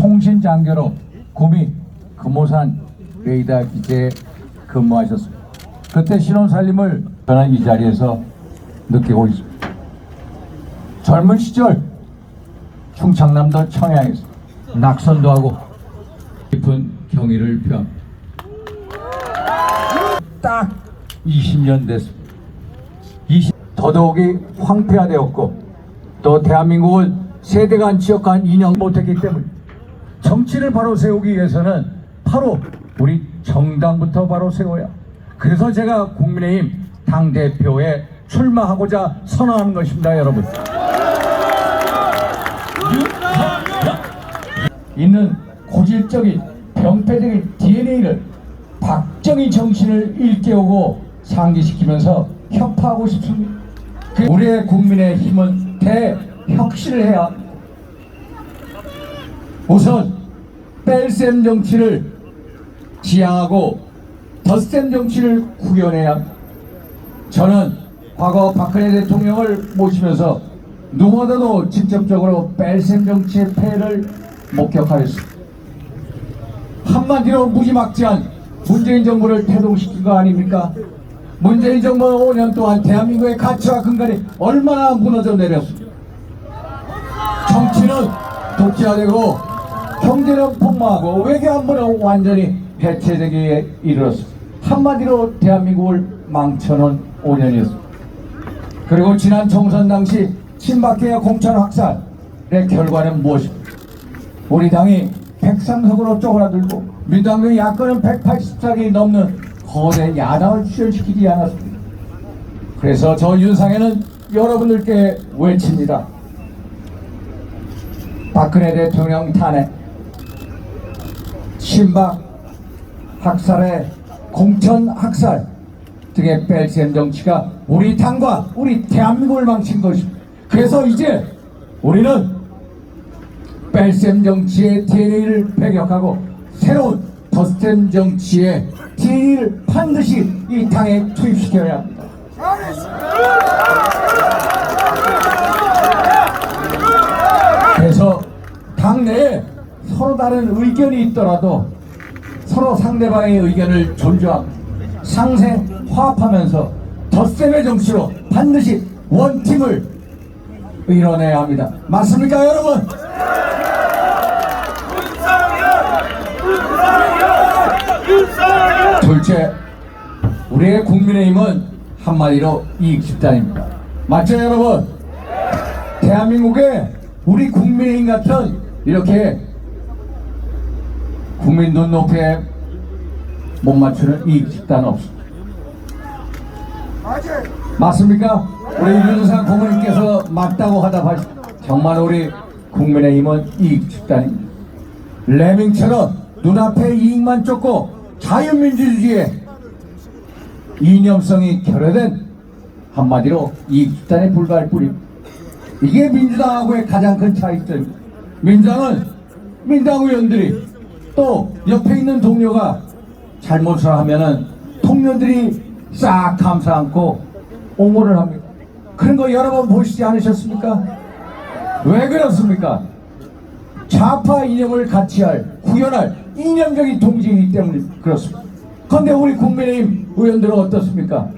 통신장교로 구미 금호산 레이더 기지에 근무하셨습니다. 그때 신혼살림을 저는 이 자리에서 느끼고 있습니다. 젊은 시절 충청남도 청양에서 낙선도 하고 깊은 경의를 표합니다. 딱 20년 됐습니다. 더더욱이 황폐화되었고 또 대한민국을 세대간 지역간 인정 못했기 때문에 정치를 바로 세우기 위해서는 바로 우리 정당부터 바로 세워야. 그래서 제가 국민의힘 당대표에 출마하고자 선언하는 것입니다. 여러분, 있는 고질적인 병폐적인 DNA를 박정희 정신을 일깨우고 상기시키면서 혁파하고 싶습니다. 우리의 국민의 힘은 대혁신을 해야 합니다. 우선 뺄셈 정치를 지향하고 덧셈 정치를 구현해야 합니다. 저는 과거 박근혜 대통령을 모시면서 누구보다도 직접적으로 뺄셈 정치의 폐해를 목격하였습니다. 한마디로 무지막지한 문재인 정부를 태동시킨 거 아닙니까? 문재인 정부는 5년 동안 대한민국의 가치와 근간이 얼마나 무너져 내렸습니까? 정치는 독재화되고 경제는 폭망하고 외교안보는 완전히 해체되기에 이르렀습니다. 한마디로 대한민국을 망쳐놓은 5년이었습니다. 그리고 지난 총선 당시 친박계의 공천 확산의 결과는 무엇입니까? 우리 당이 103석으로 쪼그라들고 민주당의 야권은 180석이 넘는 거대 야당을 출연시키지 않았습니다. 그래서 저 윤상현은 여러분들께 외칩니다. 박근혜 대통령 탄핵, 친박 학살의 공천 학살 등의 뺄셈 정치가 우리 당과 우리 대한민국을 망친 것입니다. 그래서 이제 우리는 뺄셈 정치의 DNA를 배격하고 새로운 덧셈 정치의 DNA를 반드시 이 당에 투입시켜야 합니다. 그래서 당내에 서로 다른 의견이 있더라도 서로 상대방의 의견을 존중하고 상생 화합하면서 덧셈의 정치로 반드시 원팀을 이뤄내야 합니다. 맞습니까, 여러분? 둘째, 우리의 국민의힘은 한마디로 이익집단입니다. 맞죠, 여러분? 대한민국에 우리 국민의힘 같은 이렇게 국민 눈높이에 못 맞추는 이익집단은 없습니다. 맞습니까? 우리 윤상 고모님께서 맞다고 하다 하시. 정말 우리 국민의힘은 이익집단입니다. 레밍처럼 눈앞에 이익만 쫓고 자유민주주의에 이념성이 결여된 한마디로 이익집단에 불과할 뿐입니다. 이게 민주당하고의 가장 큰 차이점입니다. 민주당은 민당 의원들이 또 옆에 있는 동료가 잘못을 하면은 동료들이 싹 감싸 안고 옹호를 합니다. 그런 거 여러 번 보시지 않으셨습니까? 왜 그렇습니까? 좌파 이념을 같이 구현할 이념적인 동지이기 때문에 그렇습니다. 그런데 우리 국민의힘 의원들은 어떻습니까?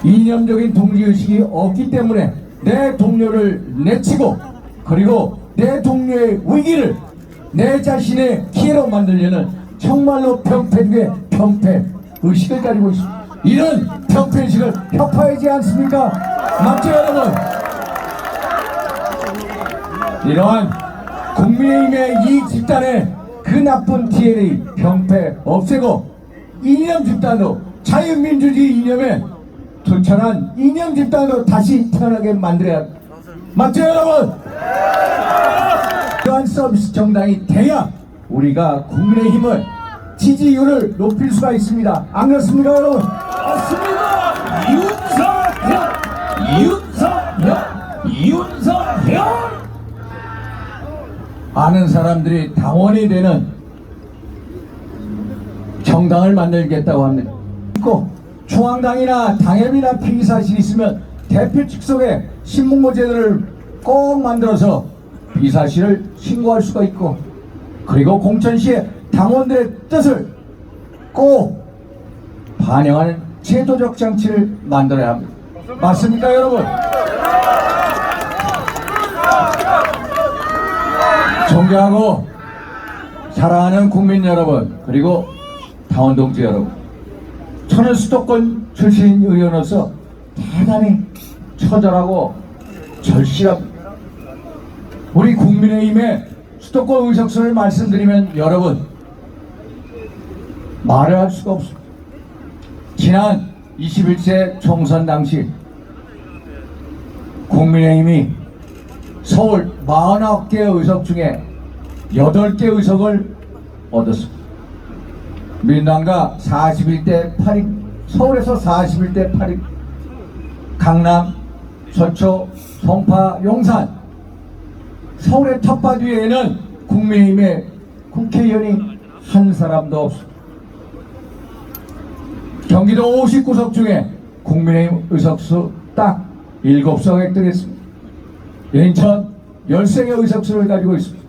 이념적인 동지의식이 없기 때문에 내 동료를 내치고 그리고 내 동료의 위기를 내 자신의 기회로 만들려는 정말로 병폐 병폐 의식을 가지고 있습니다. 이런 병폐 의식을 혁파하지 않습니까? 맞죠, 여러분? 이러한 국민의힘의 이익 집단의 그 나쁜 DNA 병폐 없애고 이념 집단으로 자유민주주의 이념에 투철한 이념 집단으로 다시 태어나게 만들어야 합니다. 맞죠, 여러분? 이러한 서비스 정당이 돼야 우리가 국민의힘을 지지율을 높일 수가 있습니다. 안 그렇습니까, 여러분? 맞습니다. 윤석열 아는 사람들이 당원이 되는 정당을 만들겠다고 합니다. 중앙당이나 당협이나 폐기사실이 있으면 대표 직속에 신문고 제도를 꼭 만들어서 비사실을 신고할 수가 있고, 그리고 공천시에 당원들의 뜻을 꼭 반영하는 제도적 장치를 만들어야 합니다. 맞습니까, 여러분? 존경하고 사랑하는 국민 여러분, 그리고 당원 동지 여러분, 저는 수도권 출신 의원으로서 대단히 처절하고 절실합니다. 우리 국민의힘의 수도권 의석수를 말씀드리면 여러분 말을 할 수가 없습니다. 지난 21세 총선 당시 국민의힘이 서울 49개 의석 중에 8개 의석을 얻었습니다. 민당과 41대 8위, 서울에서 41대 8위, 강남, 서초, 송파, 용산, 서울의 텃밭 위에는 국민의힘의 국회의원이 한 사람도 없습니다. 경기도 59석 중에 국민의힘 의석수 딱 7석 획득했습니다. 인천 13개 의석수를 가지고 있습니다.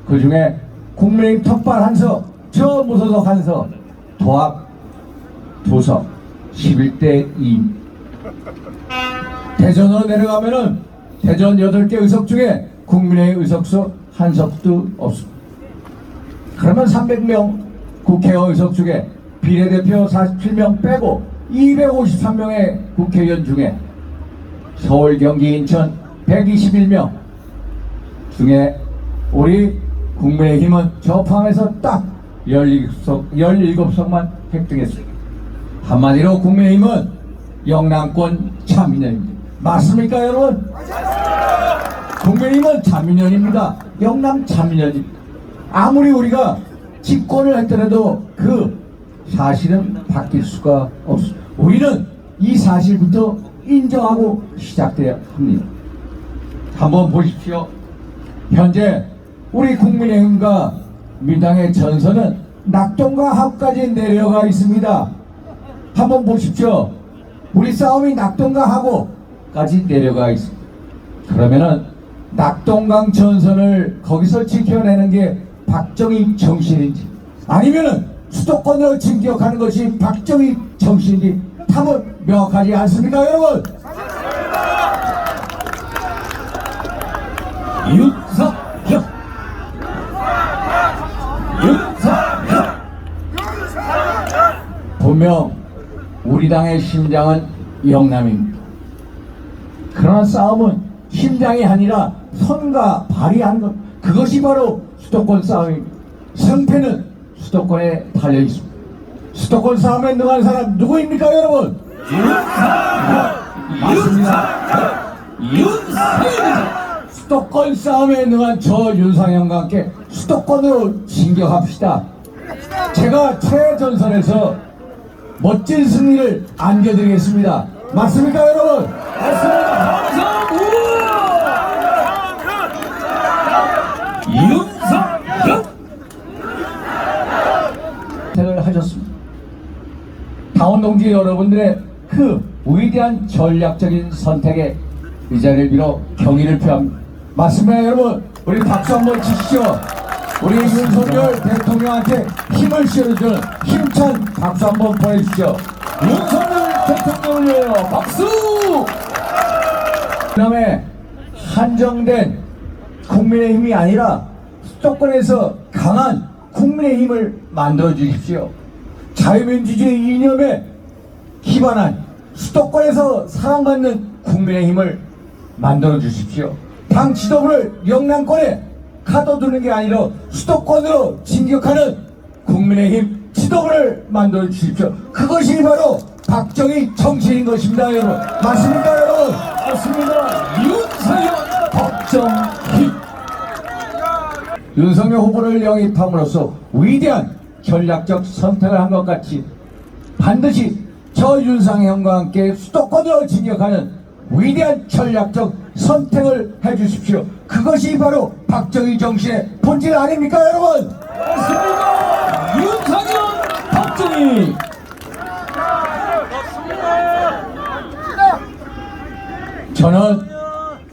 그 중에 국민의힘 텃밭 한석, 저 무소속 한석, 도합 2석, 11대 2. 대전으로 내려가면은 대전 8개 의석 중에 국민의힘 의석수 한 석도 없습니다. 그러면 300명 국회의원 의석 중에 비례대표 47명 빼고 253명의 국회의원 중에 서울, 경기, 인천 121명 중에 우리 국민의힘은 저 포함해서 딱 17석만 획득했습니다. 한마디로 국민의힘은 영남권 자민련입니다. 맞습니까, 여러분? 국민의힘은 자민련입니다. 영남 자민련입니다. 아무리 우리가 집권을 했더라도 그 사실은 바뀔 수가 없습니다. 우리는 이 사실부터 인정하고 시작돼야 합니다. 한번 보십시오. 현재 우리 국민의힘과 민당의 전선은 낙동과 하구까지 내려가 있습니다. 한번 보십시오. 우리 싸움이 낙동과 하구까지 내려가 있습니다. 그러면은 낙동강 전선을 거기서 지켜내는 게 박정희 정신인지, 아니면은 수도권으로 진격하는 것이 박정희 정신인지 답은 명확하지 않습니까, 여러분? 윤석열, 분명 우리 당의 심장은 영남입니다. 그러나 싸움은 심장이 아니라 손과 발이 하는 것, 그것이 바로 수도권 싸움입니다. 승패는 수도권에 달려 있습니다. 수도권 싸움에 능한 사람 누구입니까, 여러분? 맞습니다. 윤석열입니다. 수도권 싸움에 능한 저 윤상현과 함께 수도권으로 진격합시다. 제가 최전선에서 멋진 승리를 안겨드리겠습니다. 맞습니까, 여러분? 맞습니다. 윤석열 선택을 하셨습니다. 당원 동지 여러분들의 그 위대한 전략적인 선택에 이 자리를 빌어 경의를 표합니다. 맞습니다, 여러분? 우리 박수 한번 치시죠. 우리 윤석열 대통령한테 힘을 실어주는 힘찬 박수 한번 보내주시죠. 윤석열 대통령을 위하여 박수! 그 다음에 한정된 국민의힘이 아니라 수도권에서 강한 국민의힘을 만들어 주십시오. 자유민주주의 이념에 기반한 수도권에서 사랑받는 국민의힘을 만들어 주십시오. 당 지도부를 영남권에 가둬두는 게 아니라 수도권으로 진격하는 국민의힘 지도부를 만들어 주십시오. 그것이 바로 박정희 정신인 것입니다, 여러분. 맞습니까, 여러분? 맞습니다. 윤석열 박정희. 윤석열 후보를 영입함으로써 위대한 전략적 선택을 한 것 같이 반드시 저 윤상현과 함께 수도권으로 진격하는 위대한 전략적 선택을 해주십시오. 그것이 바로 박정희 정신의 본질 아닙니까, 여러분? 맞습니다. 윤상현 박정희. 저는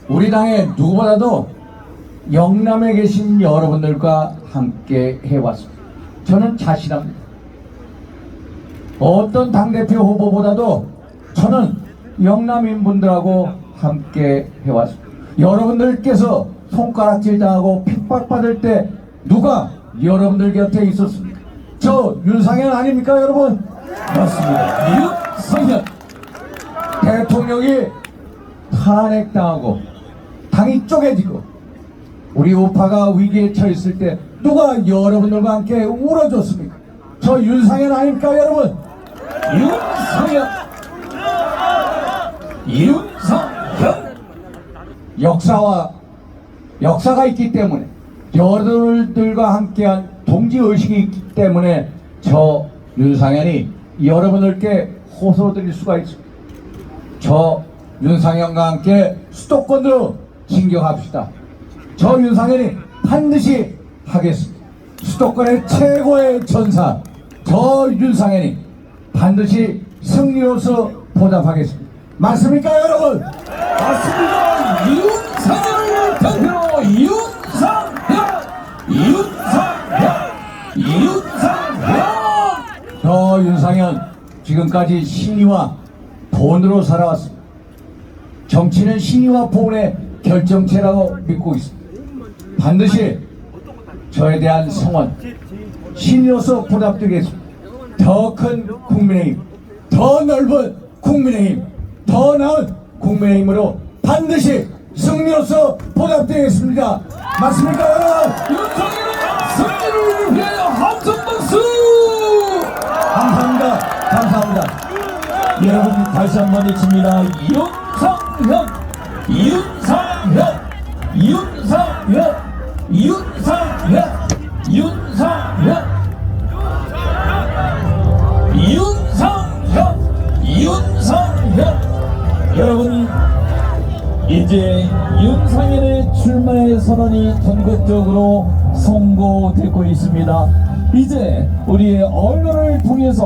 우리 당의 누구보다도 영남에 계신 여러분들과 함께 해왔습니다. 저는 자신합니다. 어떤 당대표 후보보다도 저는 영남인분들하고 함께 해왔습니다. 여러분들께서 손가락질 당하고 핍박받을 때 누가 여러분들 곁에 있었습니까? 저 윤상현 아닙니까 여러분? 맞습니다. 윤상현 대통령이 탄핵당하고 당이 쪼개지고 우리 우파가 위기에 처했을 때 누가 여러분들과 함께 울어줬습니까? 저 윤상현 아닙니까 여러분? 윤상현 역사가 있기 때문에 여러분들과 함께한 동지의식이 있기 때문에 저 윤상현이 여러분들께 호소드릴 수가 있습니다. 저 윤상현과 함께 수도권으로 진격합시다. 저 윤상현이 반드시 하겠습니다. 수도권의 최고의 전사 저 윤상현이 반드시 승리로서 보답하겠습니다. 맞습니까 여러분? 맞습니다. 윤상현을 대표로 윤상현 저 윤상현 지금까지 신의와 본으로 살아왔습니다. 정치는 신의와 본의 결정체라고 믿고 있습니다. 반드시 저에 대한 성원 신의로서 보답드리겠습니다. 더 큰 국민의힘, 더 넓은 국민의힘, 더 나은 국민의힘으로 반드시 승리로서 보답드리겠습니다. 맞습니까 여러분? 윤상현의 승리를 위하여 함성박수! 감사합니다. 감사합니다. 여러분 다시 한 번 외칩니다. 윤상현. 여러분 이제 윤상현의 출마의 선언이 전국적으로 선고되고 있습니다. 이제 우리의 언론을 통해서